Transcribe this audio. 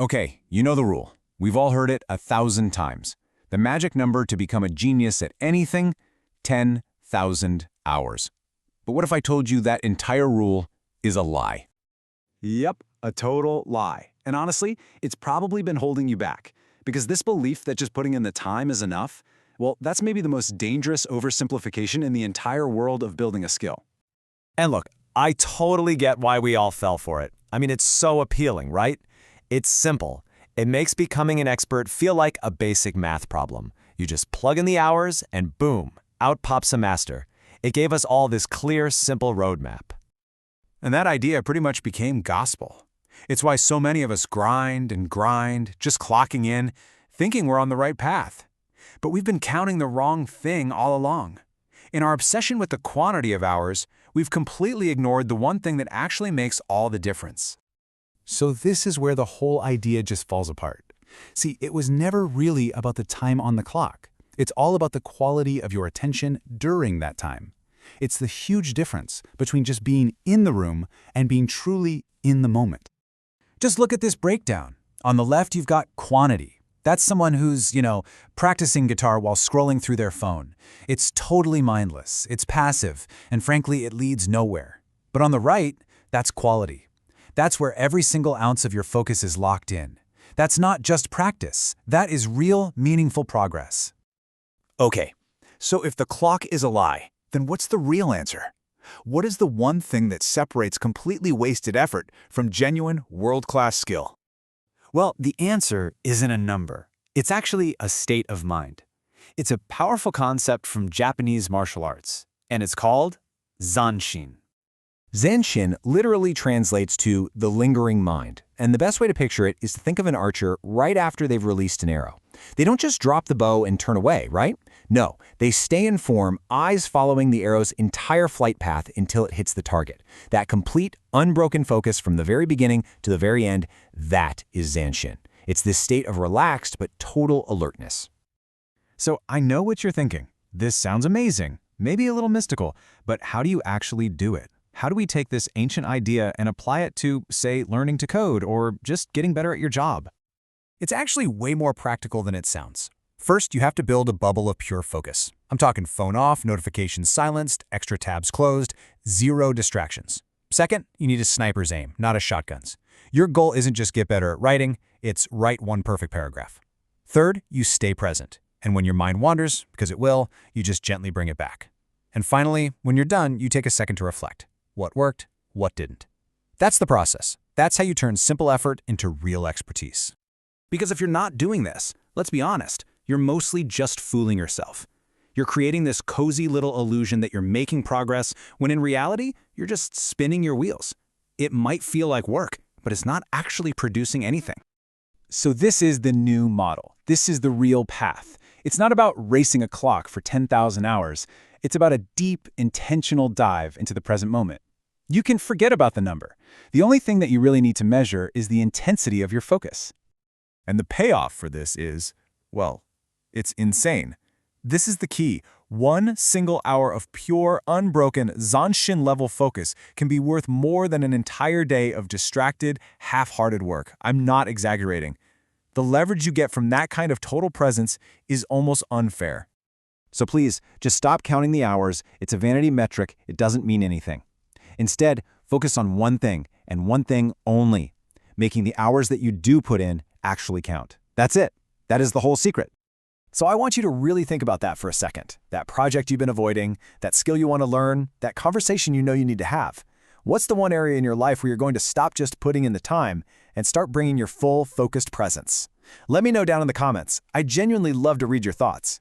Okay, you know the rule. We've all heard it 1,000 times. The magic number to become a genius at anything? 10,000 hours. But what if I told you that entire rule is a lie? Yep, a total lie. And honestly, it's probably been holding you back. Because this belief that just putting in the time is enough, well, that's maybe the most dangerous oversimplification in the entire world of building a skill. And look, I totally get why we all fell for it. I mean, it's so appealing, right? It's simple. It makes becoming an expert feel like a basic math problem. You just plug in the hours and boom, out pops a master. It gave us all this clear, simple roadmap. And that idea pretty much became gospel. It's why so many of us grind and grind, just clocking in, thinking we're on the right path. But we've been counting the wrong thing all along. In our obsession with the quantity of hours, we've completely ignored the one thing that actually makes all the difference. So this is where the whole idea just falls apart. See, it was never really about the time on the clock. It's all about the quality of your attention during that time. It's the huge difference between just being in the room and being truly in the moment. Just look at this breakdown. On the left, you've got quantity. That's someone who's, practicing guitar while scrolling through their phone. It's totally mindless, it's passive, and frankly, it leads nowhere. But on the right, that's quality. That's where every single ounce of your focus is locked in. That's not just practice. That is real, meaningful progress. Okay, so if the clock is a lie, then what's the real answer? What is the one thing that separates completely wasted effort from genuine, world-class skill? Well, the answer isn't a number. It's actually a state of mind. It's a powerful concept from Japanese martial arts, and it's called Zanshin. Zanshin literally translates to the lingering mind, and the best way to picture it is to think of an archer right after they've released an arrow. They don't just drop the bow and turn away, right? No, they stay in form, eyes following the arrow's entire flight path until it hits the target. That complete, unbroken focus from the very beginning to the very end, that is Zanshin. It's this state of relaxed but total alertness. So I know what you're thinking. This sounds amazing, maybe a little mystical, but how do you actually do it? How do we take this ancient idea and apply it to, say, learning to code or just getting better at your job? It's actually way more practical than it sounds. First, you have to build a bubble of pure focus. I'm talking phone off, notifications silenced, extra tabs closed, zero distractions. Second, you need a sniper's aim, not a shotgun's. Your goal isn't just get better at writing, it's write one perfect paragraph. Third, you stay present. And when your mind wanders, because it will, you just gently bring it back. And finally, when you're done, you take a second to reflect. What worked? What didn't? That's the process. That's how you turn simple effort into real expertise. Because if you're not doing this, let's be honest, you're mostly just fooling yourself. You're creating this cozy little illusion that you're making progress when in reality, you're just spinning your wheels. It might feel like work, but it's not actually producing anything. So this is the new model. This is the real path. It's not about racing a clock for 10,000 hours. It's about a deep, intentional dive into the present moment. You can forget about the number. The only thing that you really need to measure is the intensity of your focus. And the payoff for this is, well, it's insane. This is the key. One single hour of pure, unbroken, Zanshin-level focus can be worth more than an entire day of distracted, half-hearted work. I'm not exaggerating. The leverage you get from that kind of total presence is almost unfair. So please, just stop counting the hours. It's a vanity metric. It doesn't mean anything. Instead, focus on one thing, and one thing only, making the hours that you do put in actually count. That's it. That is the whole secret. So I want you to really think about that for a second. That project you've been avoiding, that skill you want to learn, that conversation you know you need to have. What's the one area in your life where you're going to stop just putting in the time and start bringing your full, focused presence? Let me know down in the comments. I genuinely love to read your thoughts.